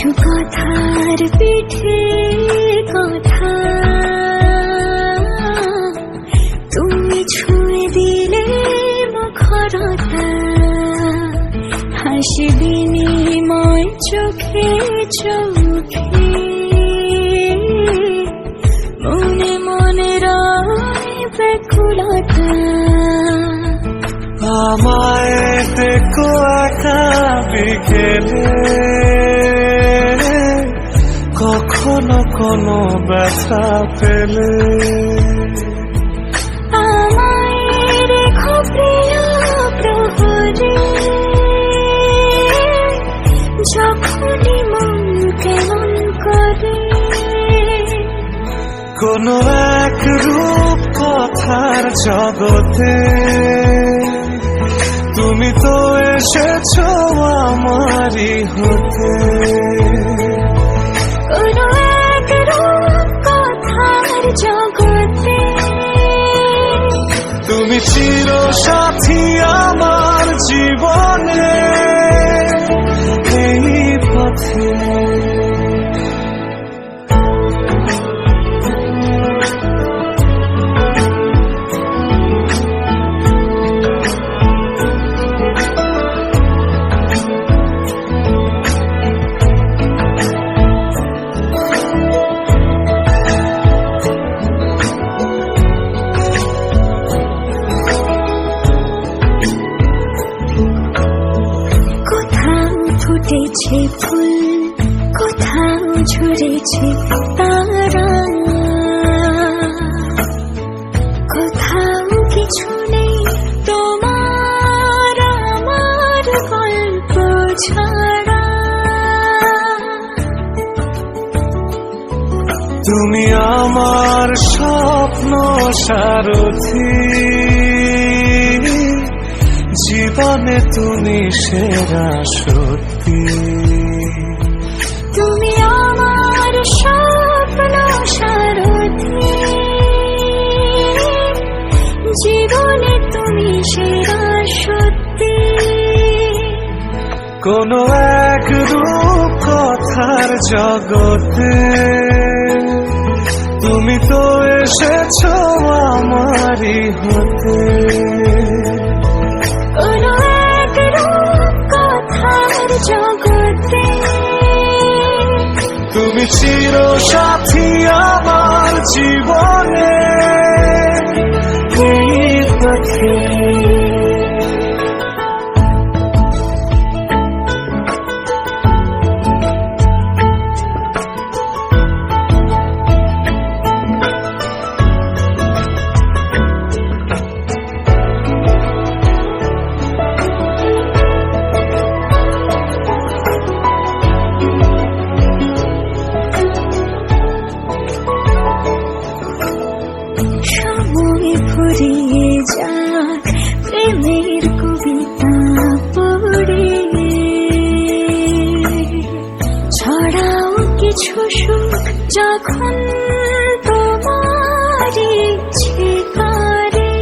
কিছু কথার পিঠে কথা তুমি ছুঁয়ে দিলে মুখরতা হাসি বিনিময় চোখে চোখে মনে মনে রয় ব্যাকুলতা আমায় দেখো একা বিকেলে কখনো কোনো ব্যথা পেলে আমায় রেখো প্রিয় প্রহরে যখনই মন কেমন করে কোনো এক রূপ কথার জগতে তুমি তো এসেছো আমারই হতে কোনো এক রূপ কথার জগতে তুমি চির সাথী আমার জীবনে এই পথে ফুটেছে ফুল কোথাও ঝরেছে তারা কোথাও কিছু নেই তোমার আমার গল্প ছাড়া তুমি আমার স্বপ্ন সারথি জীবনে তুমি সেরা সত্যি তুমি আমার স্বপ্ন সারথি জীবনে তুমি সেরা সত্যি কোনো এক রূপ কথার জগতে তুমি তো এসেছো আমারই হতে কোনো এক রূপ কথার জগতে তুমি চির সাথী আমার জীবনে এই পথে ফুরিয়ে যাক প্রেমের কবিতা পড়ে ছড়াও কিছু সুখ যখন তোমার ইচ্ছে করে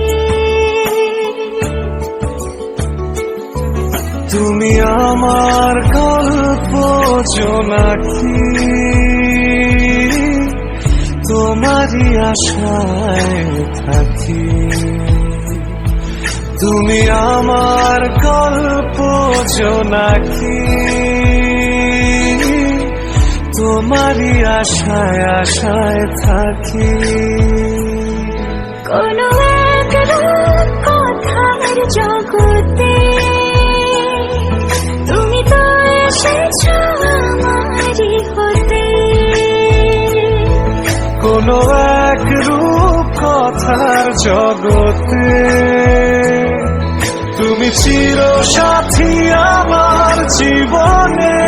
তুমি আমার গল্প জোনাকি তোমারই আশায় থাকি তুমি আমার গল্প জোনাকি তোমারই আশায় আশায় থাকি কোনো এক রূপ কথার জগতে তুমি তো এসেছো আমারই হতে কোনো এক রূপ কথার জগতে তুমি চির সাথী আমার জীবনে